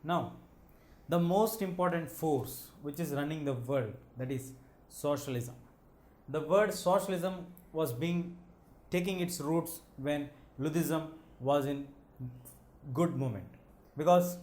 Now, the most important force which is running the world, that is socialism. The word socialism was being taking its roots when Ludhism was in good moment, because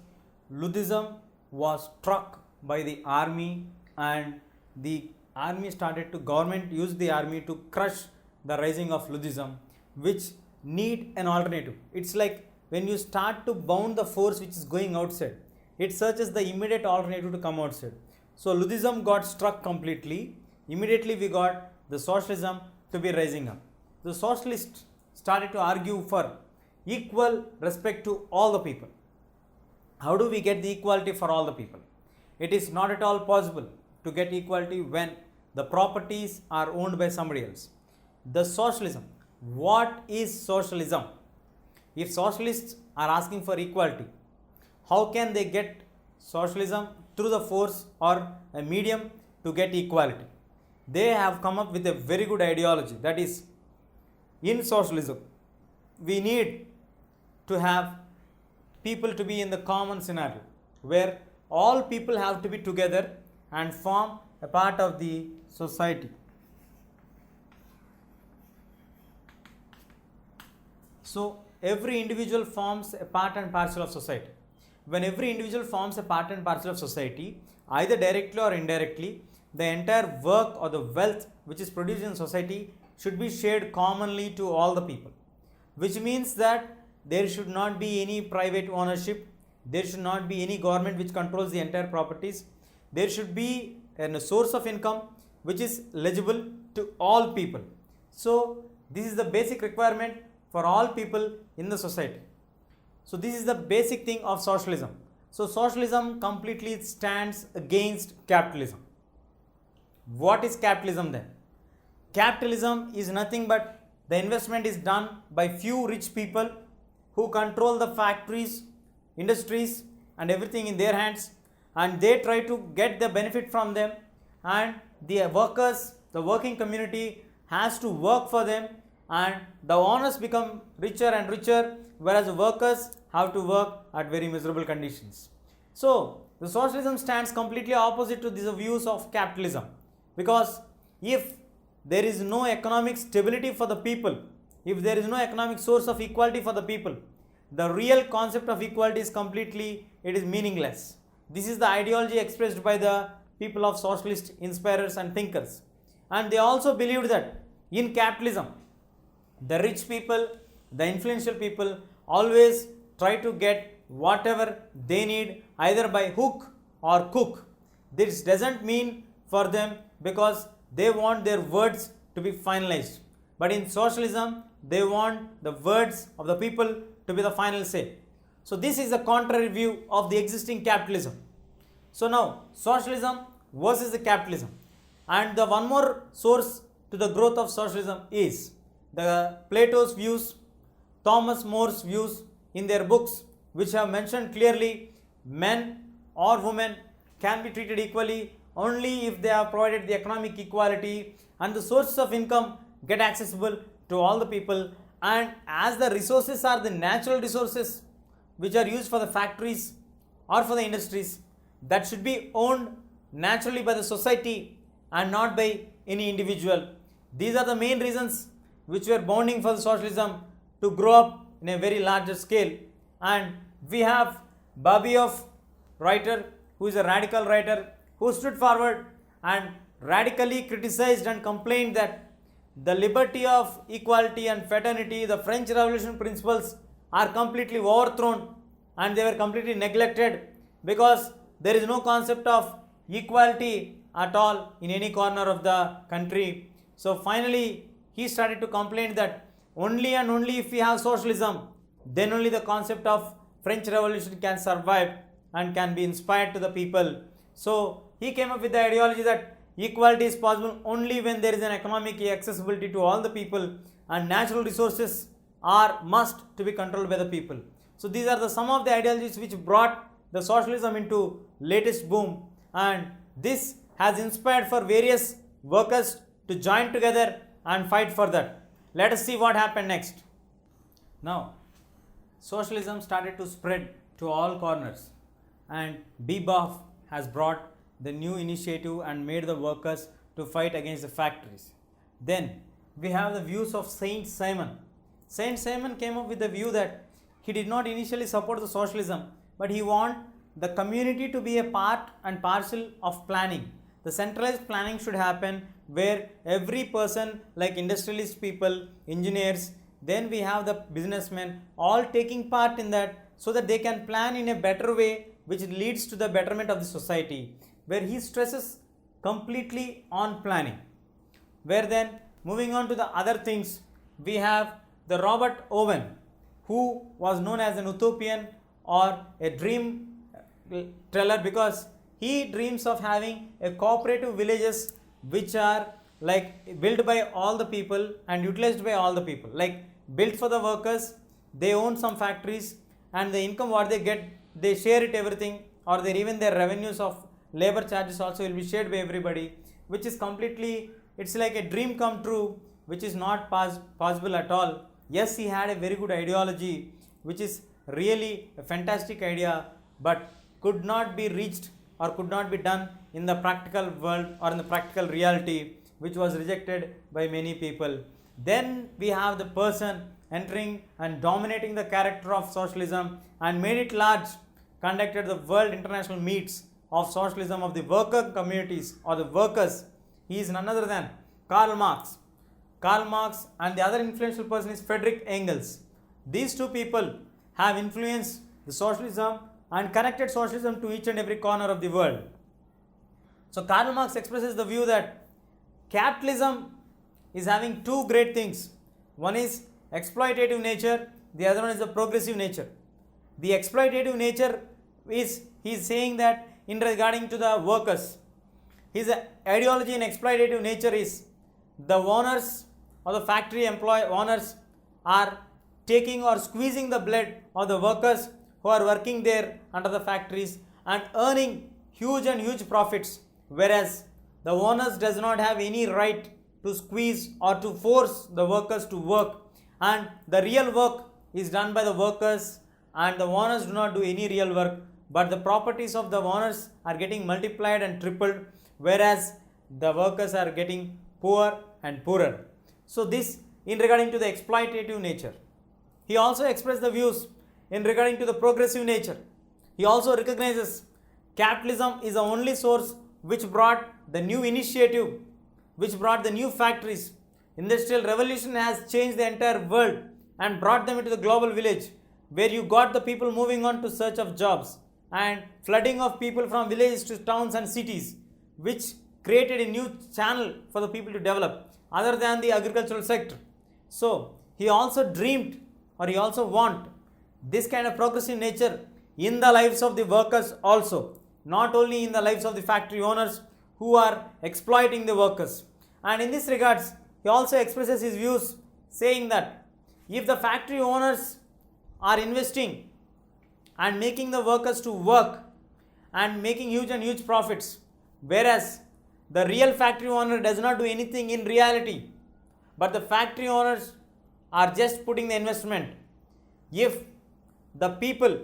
Ludhism was struck by the army, and the army started to government used the army to crush the rising of Ludhism, which need an alternative. It's like when you start to bound the force which is going outside, it searches the immediate alternative to come outside. So Ludhism got struck completely. Immediately we got the socialism to be rising up. The socialists started to argue for equal respect to all the people. How do we get the equality for all the people? It is not at all possible to get equality when the properties are owned by somebody else. The socialism. What is socialism? If socialists are asking for equality, how can they get socialism through the force or a medium to get equality? They have come up with a very good ideology, that is, in socialism we need to have people to be in the common scenario where all people have to be together and form a part of the society. So every individual forms a part and parcel of society. When every individual forms a part and parcel of society, either directly or indirectly, the entire work or the wealth which is produced in society should be shared commonly to all the people, which means that there should not be any private ownership, there should not be any government which controls the entire properties. There should be a source of income which is legible to all people. So this is the basic requirement for all people in the society. So this is the basic thing of socialism. So socialism completely stands against capitalism. What is capitalism then? Capitalism is nothing but the investment is done by few rich people who control the factories, industries and everything in their hands, and they try to get the benefit from them, and the workers, the working community has to work for them, and the owners become richer and richer, whereas the workers have to work at very miserable conditions. So the socialism stands completely opposite to these views of capitalism, because if there is no economic stability for the people, if there is no economic source of equality for the people, the real concept of equality is completely, it is meaningless. This is the ideology expressed by the people of socialist inspirers and thinkers. And they also believed that in capitalism, the rich people, the influential people always try to get whatever they need either by hook or crook. This doesn't mean for them because they want their words to be finalized. But in socialism, they want the words of the people to be the final say. So this is the contrary view of the existing capitalism. So now socialism versus the capitalism. And the one more source to the growth of socialism is the Plato's views, Thomas More's views in their books, which have mentioned clearly men or women can be treated equally only if they have provided the economic equality and the sources of income get accessible to all the people, and as the resources are the natural resources which are used for the factories or for the industries, that should be owned naturally by the society and not by any individual. These are the main reasons which were bonding for the socialism to grow up in a very larger scale. And we have Babeuf, writer, who is a radical writer, who stood forward and radically criticized and complained that the liberty of equality and fraternity, the French Revolution principles are completely overthrown and they were completely neglected because there is no concept of equality at all in any corner of the country. So finally he started to complain that only and only if we have socialism, then only the concept of French Revolution can survive and can be inspired to the people. So he came up with the ideology that equality is possible only when there is an economic accessibility to all the people and natural resources are must to be controlled by the people. So these are the some of the ideologies which brought the socialism into latest boom, and this has inspired for various workers to join together and fight for that. Let us see what happened next. Now, socialism started to spread to all corners. and Bebop has brought the new initiative and made the workers to fight against the factories. Then we have the views of Saint Simon. Saint Simon came up with the view that he did not initially support the socialism, but he wanted the community to be a part and parcel of planning. The centralized planning should happen where every person, like industrialist people, engineers, then we have the businessmen, all taking part in that so that they can plan in a better way which leads to the betterment of the society, where he stresses completely on planning. Where then, moving on to the other things, we have the Robert Owen, who was known as an utopian or a dream teller, because he dreams of having a cooperative villages which are like built by all the people and utilized by all the people, like built for the workers. They own some factories, and the income what they get, they share it everything, or they even their revenues of labor charges also will be shared by everybody, which is completely, it's like a dream come true, which is not possible at all. Yes, he had a very good ideology, which is really a fantastic idea, but could not be reached or could not be done in the practical world or in the practical reality, which was rejected by many people. Then we have the person entering and dominating the character of socialism and made it large, conducted the world international meets of socialism of the worker communities or the workers. He is none other than Karl Marx. Karl Marx, and the other influential person is Friedrich Engels. These two people have influenced the socialism and connected socialism to each and every corner of the world. So Karl Marx expresses the view that capitalism is having two great things. One is exploitative nature, the other one is the progressive nature. The exploitative nature is, he is saying that in regarding to the workers, his ideology in exploitative nature is the owners or the factory owners are taking or squeezing the blood of the workers who are working there under the factories and earning huge profits, whereas the owners does not have any right to squeeze or to force the workers to work, and the real work is done by the workers and the owners do not do any real work, but the properties of the owners are getting multiplied and tripled, whereas the workers are getting poor and poorer. So this in regarding to the exploitative nature. He also expressed the views in regarding to the progressive nature. He also recognizes capitalism is the only source which brought the new initiative, which brought the new factories. Industrial revolution has changed the entire world and brought them into the global village, where you got the people moving on to search of jobs and flooding of people from villages to towns and cities, which created a new channel for the people to develop other than the agricultural sector. So he also dreamed, or he also want this kind of progressive nature in the lives of the workers also, not only in the lives of the factory owners who are exploiting the workers. And in this regards, he also expresses his views saying that if the factory owners are investing and making the workers to work and making huge profits, whereas the real factory owner does not do anything in reality, but the factory owners are just putting the investment. If the people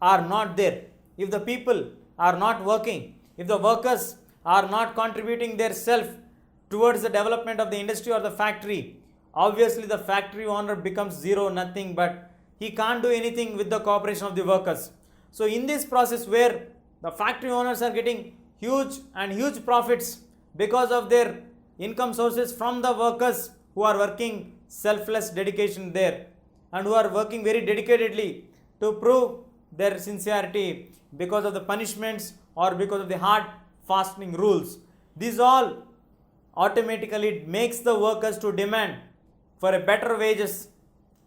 are not there, if the people are not working, if the workers are not contributing their self towards the development of the industry or the factory, obviously the factory owner becomes zero, nothing, but he can't do anything with the cooperation of the workers. So in this process where the factory owners are getting huge profits because of their income sources from the workers who are working selfless dedication there and who are working very dedicatedly to prove their sincerity because of the punishments or because of the hard fasting rules. This all automatically makes the workers to demand for a better wages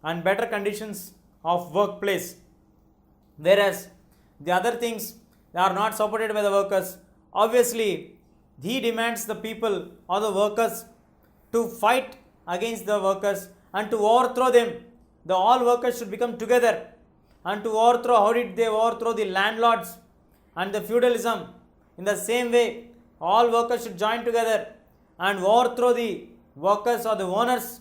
and better conditions of workplace, whereas the other things are not supported by the workers. Obviously he demands the people or the workers to fight against the workers and to overthrow them. The all workers should become together and to overthrow. How did they overthrow the landlords and the feudalism? In the same way, all workers should join together and overthrow the workers or the owners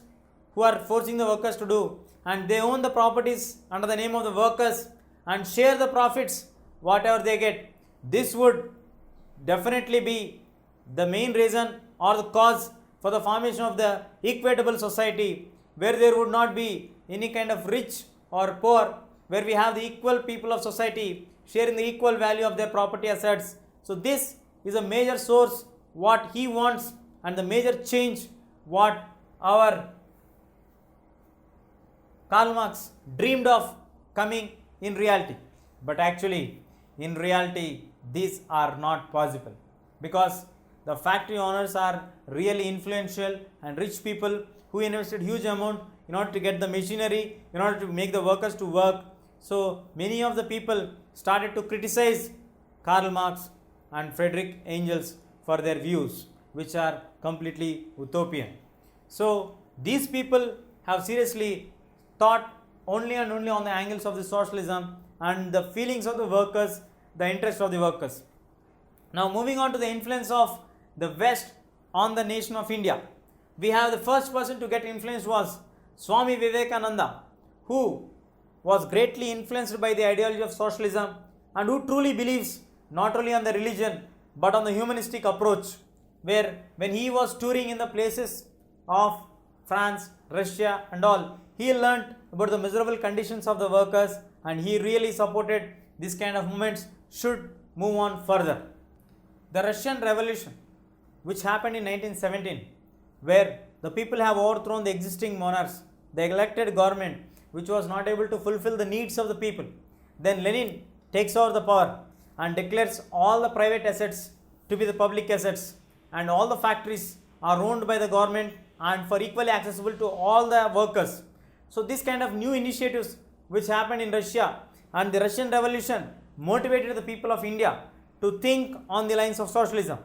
who are forcing the workers to do, and they own the properties under the name of the workers and share the profits whatever they get. This would definitely be the main reason or the cause for the formation of the equitable society, where there would not be any kind of rich or poor, where we have the equal people of society sharing the equal value of their property assets. So this is a major source what he wants, and the major change what our Karl Marx dreamed of coming in reality. But actually, in reality, these are not possible, because the factory owners are really influential and rich people who invested huge amount in order to get the machinery, in order to make the workers to work. So many of the people started to criticize Karl Marx and Friedrich Engels for their views, which are completely utopian. So these people have seriously thought only and only on the angles of the socialism and the feelings of the workers, the interest of the workers. Now moving on to the influence of the West on the nation of India. We have the first person to get influenced was Swami Vivekananda, who was greatly influenced by the ideology of socialism and who truly believes not only on the religion but on the humanistic approach, where when he was touring in the places of France, Russia and all, he learnt about the miserable conditions of the workers, and he really supported this kind of movements should move on further. The Russian Revolution, which happened in 1917, where the people have overthrown the existing monarchs, the elected government which was not able to fulfill the needs of the people. Then Lenin takes over the power and declares all the private assets to be the public assets, and all the factories are owned by the government and for equally accessible to all the workers. So this kind of new initiatives which happened in Russia and the Russian Revolution motivated the people of India to think on the lines of socialism.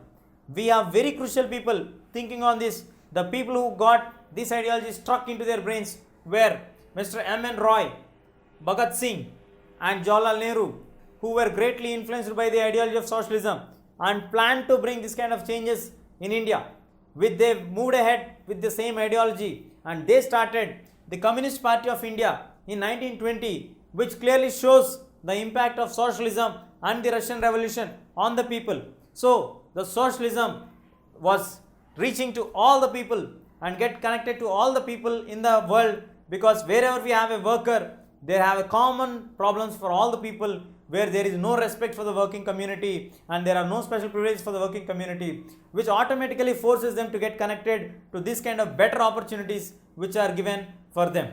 We have very crucial people thinking on this. The people who got this ideology struck into their brains were Mr. M.N. Roy, Bhagat Singh and Jawaharlal Nehru, who were greatly influenced by the ideology of socialism and planned to bring this kind of changes in India. They moved ahead with the same ideology, and they started the Communist Party of India in 1920, which clearly shows the impact of socialism and the Russian Revolution on the people. So the socialism was reaching to all the people and get connected to all the people in the world, because wherever we have a worker, they have a common problems for all the people, where there is no respect for the working community and there are no special privileges for the working community, which automatically forces them to get connected to this kind of better opportunities which are given for them.